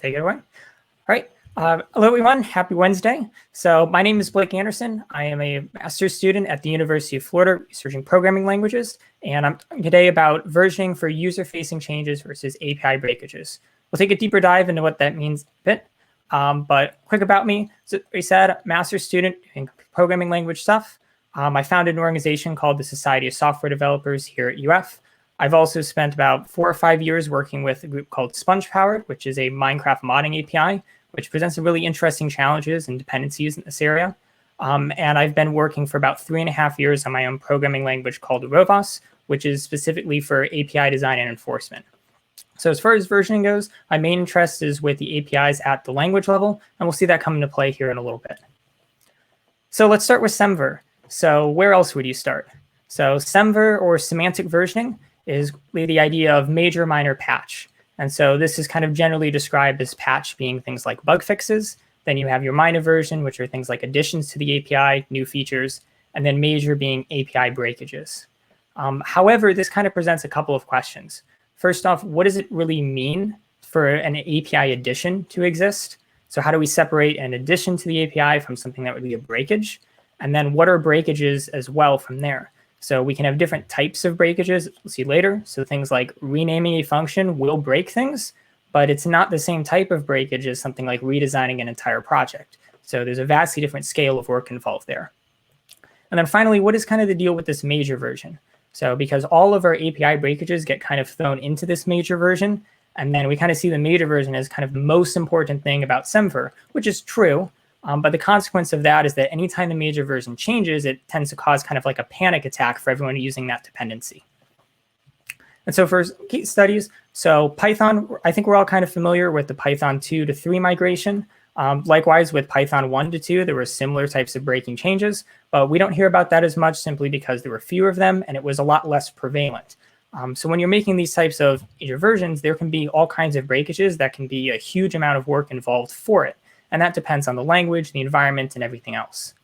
take it away. All right. Hello, everyone. Happy Wednesday. So my name is Blake Anderson. I am a master's student at the University of Florida researching programming languages. And I'm talking today about versioning for user-facing changes versus API breakages. We'll take a deeper dive into what that means a bit. But quick about me. So we said, master's student in programming language stuff. I founded an organization called the Society of Software Developers here at UF. I've also spent about 4 or 5 years working with a group called SpongePowered, which is a Minecraft modding API, which presents some really interesting challenges and dependencies in this area. And I've been working for about 3.5 years on my own programming language called Rovos, which is specifically for API design and enforcement. So as far as versioning goes, my main interest is with the APIs at the language level, and we'll see that come into play here in a little bit. So let's start with SemVer. So where else would you start? So SemVer, or semantic versioning, is the idea of major-minor-patch. And so this is kind of generally described as patch being things like bug fixes. Then you have your minor version, which are things like additions to the API, new features, and then major being API breakages. However, this kind of presents a couple of questions. First off, what does it really mean for an API addition to exist? So how do we separate an addition to the API from something that would be a breakage? And then what are breakages as well from there? So we can have different types of breakages, we'll see later. So things like renaming a function will break things, but it's not the same type of breakage as something like redesigning an entire project. So there's a vastly different scale of work involved there. And then finally, what is kind of the deal with this major version? So because all of our API breakages get kind of thrown into this major version, and then we kind of see the major version as kind of the most important thing about SemVer, which is true. But the consequence of that is that anytime the major version changes, it tends to cause kind of like a panic attack for everyone using that dependency. And so for case studies, so Python, I think we're all kind of familiar with the Python 2 to 3 migration. Likewise, with Python 1 to 2, there were similar types of breaking changes, but we don't hear about that as much simply because there were fewer of them and it was a lot less prevalent. So when you're making these types of major versions, there can be all kinds of breakages that can be a huge amount of work involved for it. And that depends on the language, the environment, and everything else.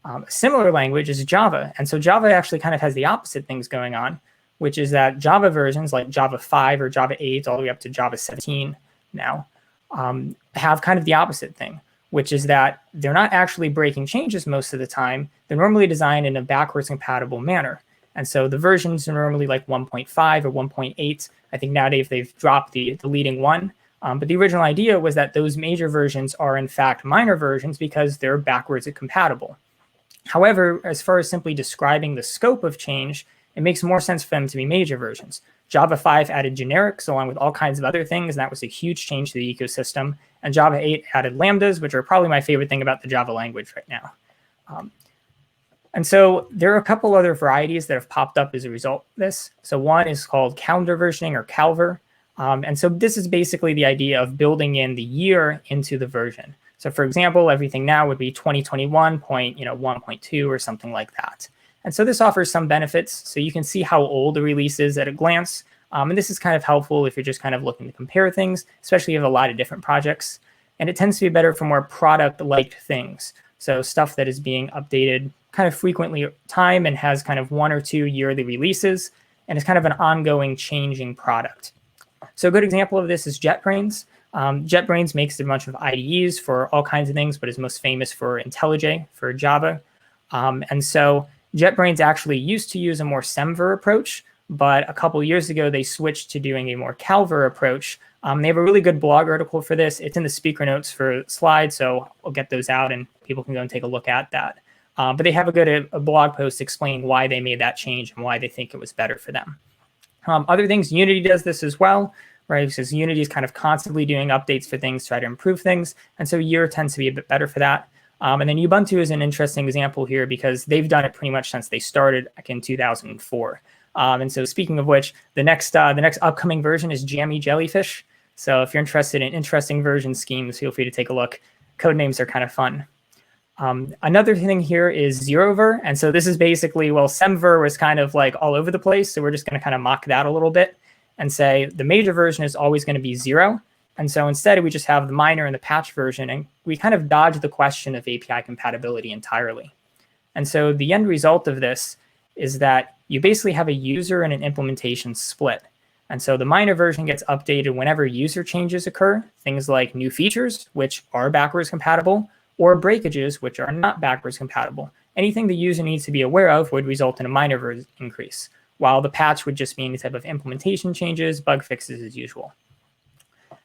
A similar language is Java. And so Java actually kind of has the opposite things going on, which is that Java versions like Java 5 or Java 8 all the way up to Java 17 now have kind of the opposite thing, which is that they're not actually breaking changes most of the time. They're normally designed in a backwards compatible manner. And so the versions are normally like 1.5 or 1.8. I think nowadays they've dropped the leading one. But the original idea was that those major versions are in fact minor versions because they're backwards compatible. However, as far as simply describing the scope of change, it makes more sense for them to be major versions. Java 5 added generics along with all kinds of other things, and that was a huge change to the ecosystem. And Java 8 added lambdas, which are probably my favorite thing about the Java language right now. And so there are a couple other varieties that have popped up as a result of this. So one is called calendar versioning, or calver. And so this is basically the idea of building in the year into the version. So for example, everything now would be 2021.1.2 or something like that. And so this offers some benefits. So you can see how old the release is at a glance. And this is kind of helpful if you're just kind of looking to compare things, especially if you have a lot of different projects. And it tends to be better for more product-like things. So stuff that is being updated kind of frequently time and has kind of 1 or 2 yearly releases. And it's kind of an ongoing changing product. So a good example of this is JetBrains. JetBrains makes a bunch of IDEs for all kinds of things, but is most famous for IntelliJ for Java. And so JetBrains actually used to use a more SemVer approach, but a couple years ago, they switched to doing a more calver approach. They have a really good blog article for this. It's in the speaker notes for slides, so I'll get those out and people can go and take a look at that. But they have a blog post explaining why they made that change and why they think it was better for them. Other things, Unity does this as well, right? Because Unity is kind of constantly doing updates for things, try to improve things. And so year tends to be a bit better for that. And then Ubuntu is an interesting example here because they've done it pretty much since they started back in 2004. And so speaking of which, the next upcoming version is Jammy Jellyfish. So if you're interested in interesting version schemes, feel free to take a look. Code names are kind of fun. Another thing here is ZeroVer. And so this is basically, well, SemVer was kind of like all over the place. So we're just going to kind of mock that a little bit and say the major version is always going to be 0. And so instead, we just have the minor and the patch version. And we kind of dodge the question of API compatibility entirely. And so the end result of this is that you basically have a user and an implementation split. And so the minor version gets updated whenever user changes occur, things like new features, which are backwards compatible, or breakages, which are not backwards compatible. Anything the user needs to be aware of would result in a minor version increase, while the patch would just be any type of implementation changes, bug fixes as usual.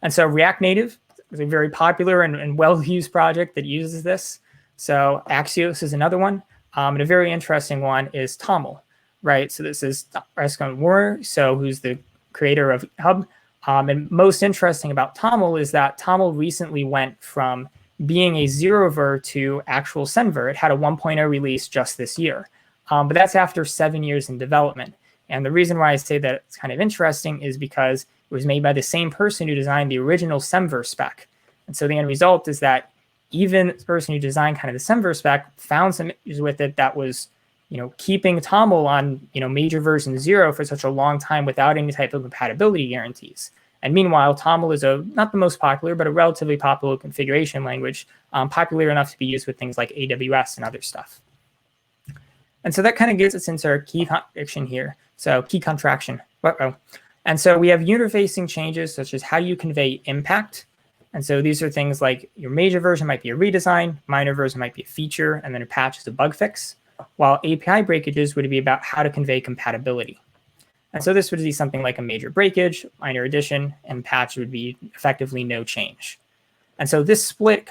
And so React Native is a very popular and well-used project that uses this. So Axios is another one. And a very interesting one is Toml, right? So this is Rescon Moore, who's the creator of Hub. And most interesting about Toml is that Toml recently went from being a ZeroVer to actual SemVer. It had a 1.0 release just this year. But that's after 7 years in development. And the reason why I say that it's kind of interesting is because it was made by the same person who designed the original SemVer spec. And so the end result is that even the person who designed kind of the SemVer spec found some issues with it that was, keeping Toml on, major version 0 for such a long time without any type of compatibility guarantees. And meanwhile, Toml is not the most popular, but a relatively popular configuration language, popular enough to be used with things like AWS and other stuff. And so that kind of gets us into our key contraction here. So key contraction. And so we have user-facing changes, such as how you convey impact. And so these are things like your major version might be a redesign, minor version might be a feature, and then a patch is a bug fix, while API breakages would be about how to convey compatibility. And so this would be something like a major breakage, minor addition, and patch would be effectively no change. And so this split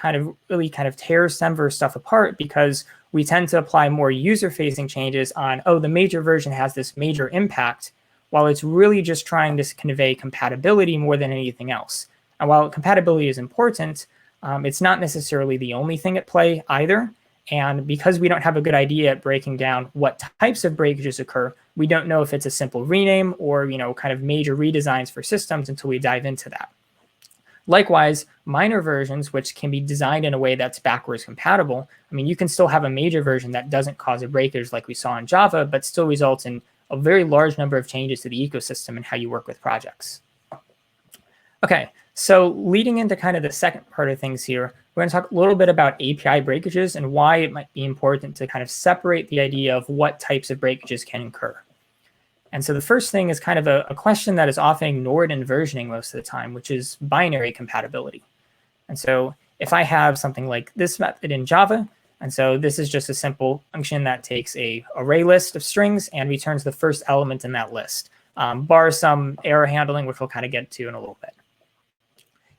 really tears SemVer stuff apart because we tend to apply more user-facing changes on, the major version has this major impact, while it's really just trying to convey compatibility more than anything else. And while compatibility is important, it's not necessarily the only thing at play either. And because we don't have a good idea at breaking down what types of breakages occur, we don't know if it's a simple rename or major redesigns for systems until we dive into that. Likewise, minor versions, which can be designed in a way that's backwards compatible, you can still have a major version that doesn't cause a breakage like we saw in Java, but still results in a very large number of changes to the ecosystem and how you work with projects. Okay, so leading into the second part of things here, we're going to talk a little bit about API breakages and why it might be important to separate the idea of what types of breakages can occur. And so the first thing is a question that is often ignored in versioning most of the time, which is binary compatibility. And so if I have something like this method in Java, and so this is just a simple function that takes an array list of strings and returns the first element in that list, bar some error handling, which we'll get to in a little bit.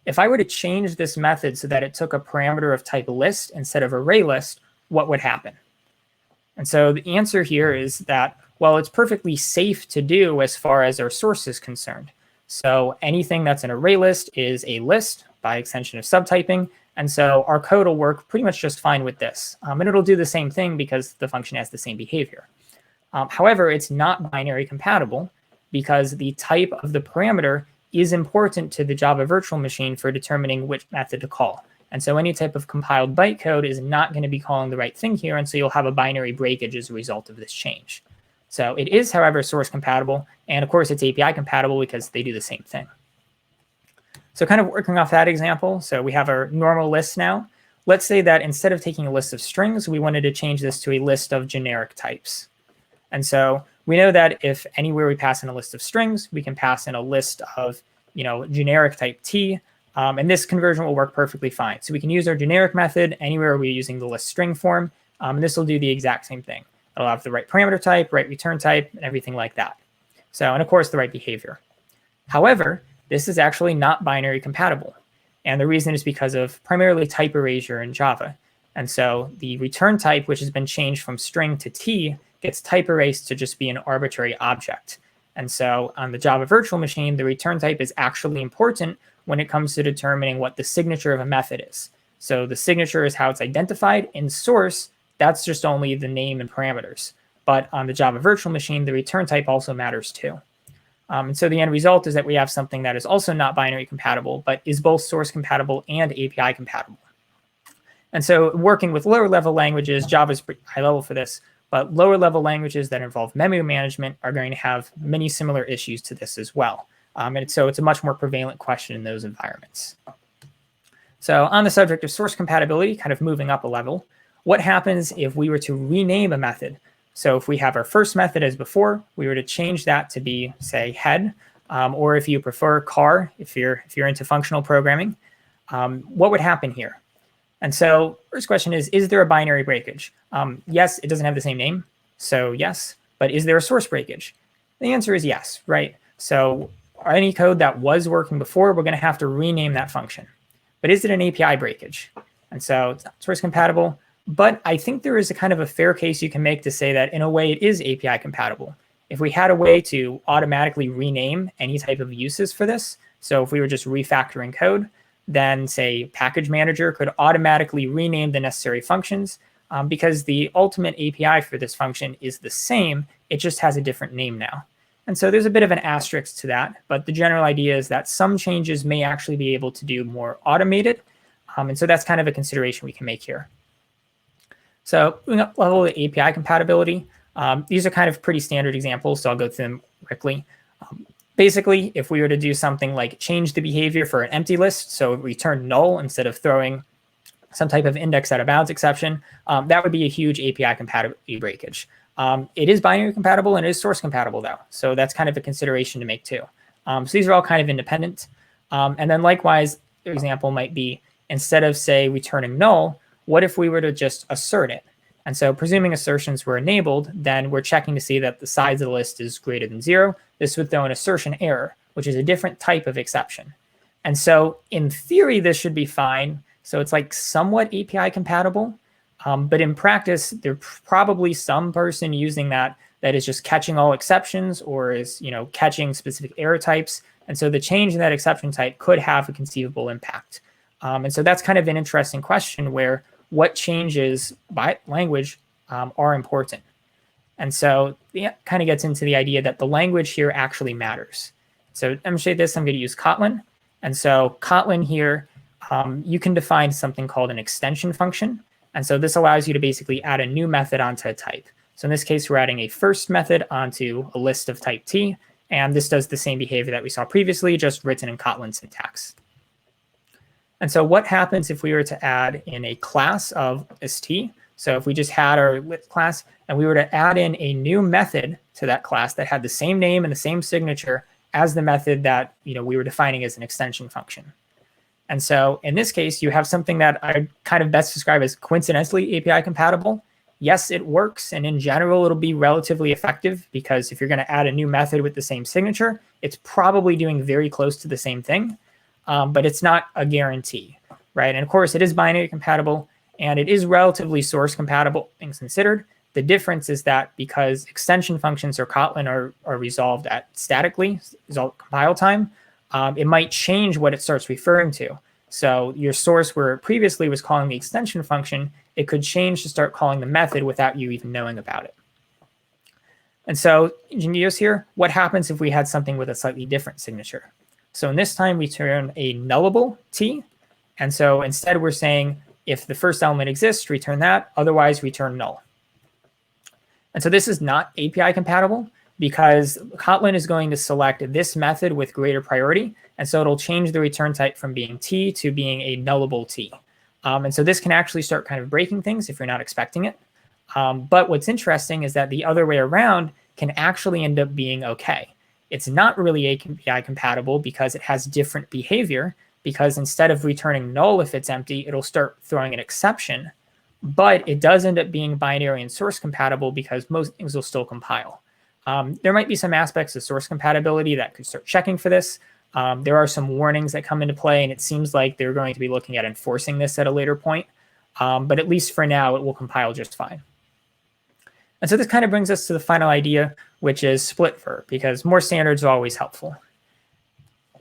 If I were to change this method so that it took a parameter of type list instead of array list, what would happen? And so the answer here is that, well, it's perfectly safe to do as far as our source is concerned. So anything that's an array list is a list by extension of subtyping. And so our code will work pretty much just fine with this. And it'll do the same thing because the function has the same behavior. However, it's not binary compatible because the type of the parameter is important to the Java virtual machine for determining which method to call. And so any type of compiled bytecode is not going to be calling the right thing here. And so you'll have a binary breakage as a result of this change. So it is, however, source compatible. And of course, it's API compatible because they do the same thing. So working off that example, so we have our normal list now. Let's say that instead of taking a list of strings, we wanted to change this to a list of generic types. And so we know that if anywhere we pass in a list of strings, we can pass in a list of generic type T. And this conversion will work perfectly fine. So we can use our generic method anywhere we're using the list string form. And this will do the exact same thing. It'll have the right parameter type, right return type, and everything like that. So, and of course, the right behavior. However, this is actually not binary compatible. And the reason is because of primarily type erasure in Java. And so the return type, which has been changed from string to T, gets type erased to just be an arbitrary object. And so on the Java virtual machine, the return type is actually important when it comes to determining what the signature of a method is. So the signature is how it's identified. In source, that's just only the name and parameters. But on the Java virtual machine, the return type also matters too. And so the end result is that we have something that is also not binary compatible, but is both source compatible and API compatible. And so working with lower level languages, Java's pretty high level for this, but lower level languages that involve memory management are going to have many similar issues to this as well. And so it's a much more prevalent question in those environments. So on the subject of source compatibility, moving up a level, what happens if we were to rename a method? So if we have our first method as before, we were to change that to be, say, head. or if you prefer car, if you're into functional programming, what would happen here? And so first question is there a binary breakage? Yes, it doesn't have the same name, so yes, but is there a source breakage? The answer is yes, right? So any code that was working before, we're going to have to rename that function. But is it an API breakage? And so it's not source compatible, but I think there is a kind of a fair case you can make to say that in a way it is API compatible. If we had a way to automatically rename any type of uses for this, so if we were just refactoring code, then say package manager could automatically rename the necessary functions because the ultimate API for this function is the same, it just has a different name now. And so there's a bit of an asterisk to that, but the general idea is that some changes may actually be able to do more automated. And so that's kind of a consideration we can make here. So moving up level of API compatibility, these are kind of pretty standard examples, so I'll go through them quickly. Basically, if we were to do something like change the behavior for an empty list, so return null instead of throwing some type of index out of bounds exception, that would be a huge API compatibility breakage. It is binary compatible and it is source compatible though. So that's kind of a consideration to make too. So these are all kind of independent. And then likewise, the example might be instead of say returning null, what if we were to just assert it? And so presuming assertions were enabled, then we're checking to see that the size of the list is greater than 0. This would throw an assertion error, which is a different type of exception. And so in theory, this should be fine. So it's like somewhat API compatible. But in practice, there's probably some person using that is just catching all exceptions or is catching specific error types. And so the change in that exception type could have a conceivable impact. And so that's kind of an interesting question where what changes by language are important. And so it kind of gets into the idea that the language here actually matters. So to demonstrate this, I'm going to use Kotlin. And so Kotlin here, you can define something called an extension function. And so this allows you to basically add a new method onto a type. So in this case, we're adding a first method onto a list of type T. And this does the same behavior that we saw previously, just written in Kotlin syntax. And so what happens if we were to add in a class of st? So if we just had our lit class and we were to add in a new method to that class that had the same name and the same signature as the method that we were defining as an extension function. And so in this case, you have something that I kind of best describe as coincidentally API compatible. Yes, it works. And in general, it'll be relatively effective because if you're going to add a new method with the same signature, it's probably doing very close to the same thing. But it's not a guarantee, right? And of course, it is binary compatible and it is relatively source compatible, things considered. The difference is that because extension functions or Kotlin are resolved at statically, result compile time, it might change what it starts referring to. So your source where it previously was calling the extension function, it could change to start calling the method without you even knowing about it. And so ingenious here, what happens if we had something with a slightly different signature? So in this time, we turn a nullable T. And so instead, we're saying if the first element exists, return that. Otherwise, return null. And so this is not API compatible because Kotlin is going to select this method with greater priority. And so it'll change the return type from being T to being a nullable T. And so this can actually start kind of breaking things if you're not expecting it. But what's interesting is that the other way around can actually end up being OK. It's not really API compatible because it has different behavior, because instead of returning null if it's empty, it'll start throwing an exception. But it does end up being binary and source compatible because most things will still compile. There might be some aspects of source compatibility that could start checking for this. There are some warnings that come into play, and it seems like they're going to be looking at enforcing this at a later point. But at least for now, it will compile just fine. And so this kind of brings us to the final idea, which is split-ver, because more standards are always helpful.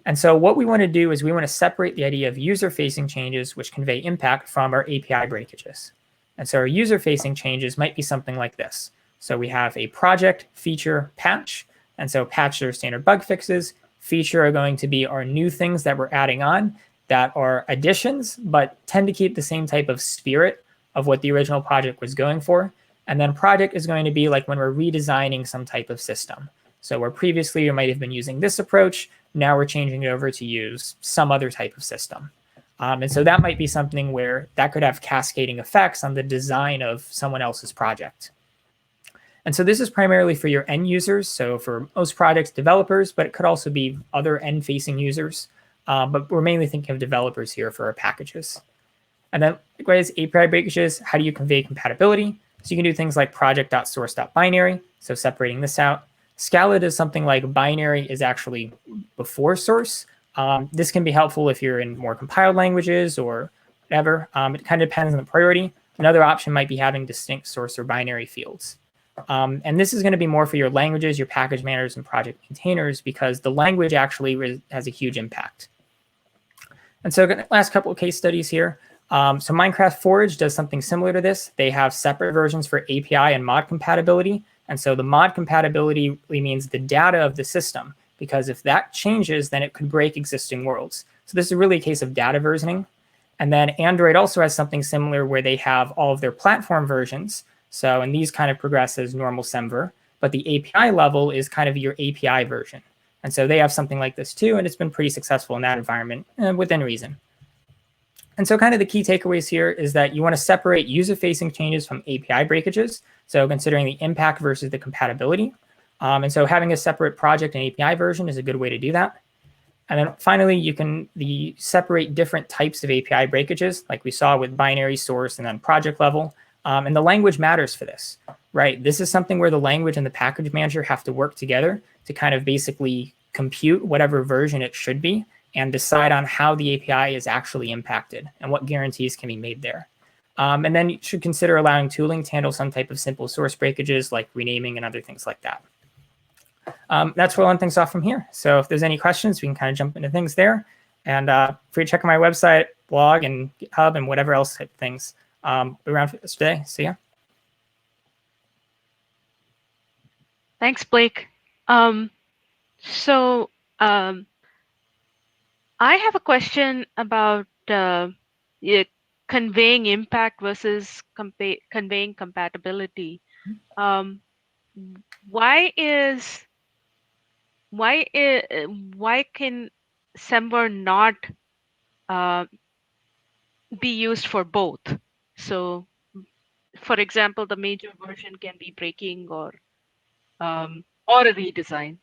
And so what we want to do is we want to separate the idea of user-facing changes, which convey impact, from our API breakages. And so our user-facing changes might be something like this. So we have a project, feature, patch. And so patch are standard bug fixes. Feature are going to be our new things that we're adding on that are additions, but tend to keep the same type of spirit of what the original project was going for. And then project is going to be like when we're redesigning some type of system. So where previously you might have been using this approach, now we're changing it over to use some other type of system. And so that might be something where that could have cascading effects on the design of someone else's project. And so this is primarily for your end users. So for most projects, developers, but it could also be other end-facing users. But we're mainly thinking of developers here for our packages. And then likewise, API breakages, how do you convey compatibility? So you can do things like project.source.binary, so separating this out. Scala does something like binary is actually before source. This can be helpful if you're in more compiled languages or whatever. It kind of depends on the priority. Another option might be having distinct source or binary fields. And this is going to be more for your languages, your package managers, and project maintainers, because the language actually has a huge impact. And so last couple of case studies here. So Minecraft Forge does something similar to this. They have separate versions for API and mod compatibility. And so the mod compatibility really means the data of the system, because if that changes, then it could break existing worlds. So this is really a case of data versioning. And then Android also has something similar where they have all of their platform versions. So, and these kind of progress as normal SemVer, but the API level is kind of your API version. And so they have something like this too, and it's been pretty successful in that environment within reason. And so kind of the key takeaways here is that you want to separate user-facing changes from API breakages. So considering the impact versus the compatibility. And so having a separate project and API version is a good way to do that. And then finally, you can separate different types of API breakages, like we saw with binary, source, and then project level. And the language matters for this, right? This is something where the language and the package manager have to work together to kind of basically compute whatever version it should be and decide on how the API is actually impacted and what guarantees can be made there. And then you should consider allowing tooling to handle some type of simple source breakages like renaming and other things like that. That's where I'll end things off from here. So if there's any questions, we can kind of jump into things there. And free to check out my website, blog, and GitHub, and whatever else type of things around for this today. So yeah. Thanks, Blake. I have a question about conveying impact versus conveying compatibility. Why can SemVer not be used for both? So, for example, the major version can be breaking or a redesign.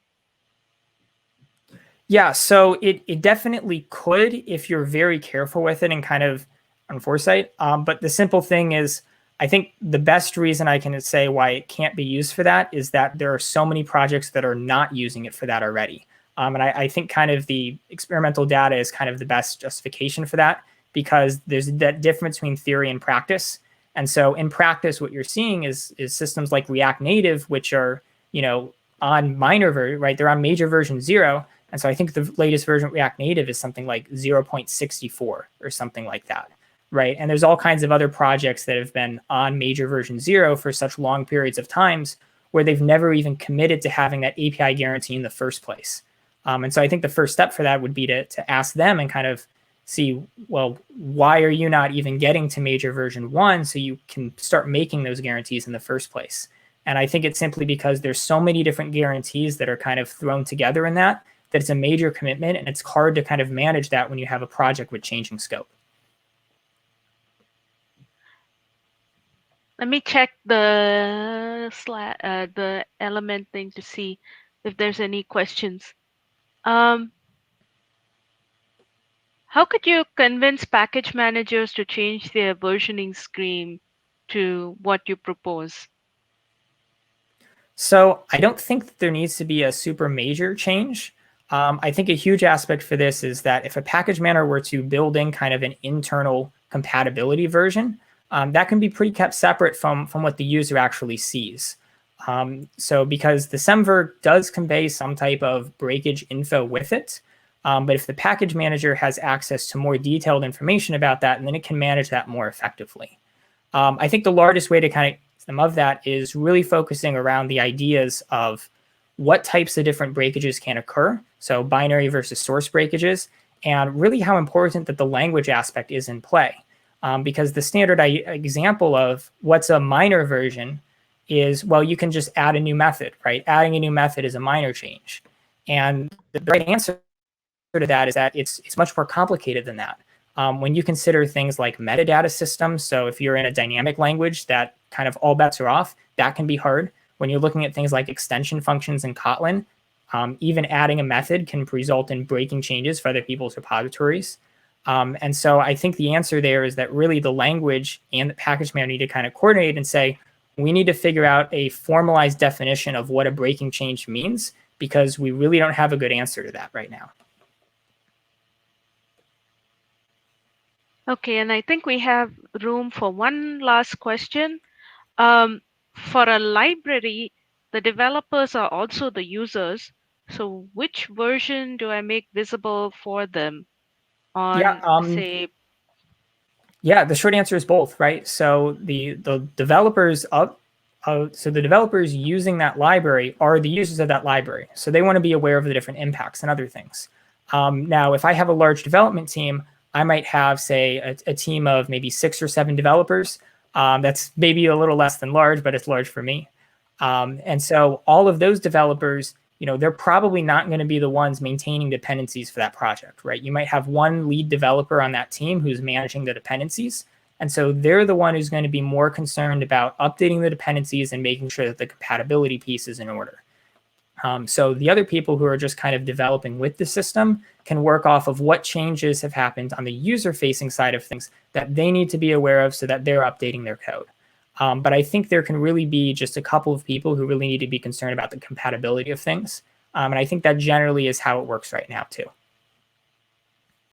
Yeah, so it definitely could if you're very careful with it and kind of on foresight. But the simple thing is, I think the best reason I can say why it can't be used for that is that there are so many projects that are not using it for that already. And I think kind of the experimental data is kind of the best justification for that, because there's that difference between theory and practice. And so in practice, what you're seeing is systems like React Native, which are, on minor version, right? They're on major version 0. And so I think the latest version of React Native is something like 0.64 or something like that, right? And there's all kinds of other projects that have been on major version 0 for such long periods of times where they've never even committed to having that API guarantee in the first place. And so I think the first step for that would be to ask them and kind of see, well, why are you not even getting to major version 1 so you can start making those guarantees in the first place? And I think it's simply because there's so many different guarantees that are kind of thrown together in that it's a major commitment, and it's hard to kind of manage that when you have a project with changing scope. Let me check the element thing to see if there's any questions. How could you convince package managers to change their versioning scheme to what you propose? So I don't think that there needs to be a super major change. I think a huge aspect for this is that if a package manager were to build in kind of an internal compatibility version, that can be pretty kept separate from what the user actually sees. So because the SemVer does convey some type of breakage info with it, but if the package manager has access to more detailed information about that, and then it can manage that more effectively. I think the largest way to kind of that is really focusing around the ideas of what types of different breakages can occur, so binary versus source breakages, and really how important that the language aspect is in play. Because the standard example of what's a minor version is, well, you can just add a new method, right? Adding a new method is a minor change. And the right answer to that is that it's much more complicated than that. When you consider things like metadata systems, so if you're in a dynamic language that kind of all bets are off, that can be hard. when you're looking at things like extension functions in Kotlin, even adding a method can result in breaking changes for other people's repositories. And so I think the answer there is that really the language and the package manager need to kind of coordinate and say, we need to figure out a formalized definition of what a breaking change means, because we really don't have a good answer to that right now. Okay, and I think we have room for one last question. For a library, the developers are also the users. So which version do I make visible for them on, say? Yeah, the short answer is both, right? So the developers the developers using that library are the users of that library. So they want to be aware of the different impacts and other things. Now, if I have a large development team, I might have, say, a team of maybe 6 or 7 developers. That's maybe a little less than large, but it's large for me. And so all of those developers, they're probably not going to be the ones maintaining dependencies for that project, right? You might have one lead developer on that team who's managing the dependencies. And so they're the one who's going to be more concerned about updating the dependencies and making sure that the compatibility piece is in order. So the other people who are just kind of developing with the system can work off of what changes have happened on the user-facing side of things that they need to be aware of so that they're updating their code. But I think there can really be just a couple of people who really need to be concerned about the compatibility of things. And I think that generally is how it works right now, too.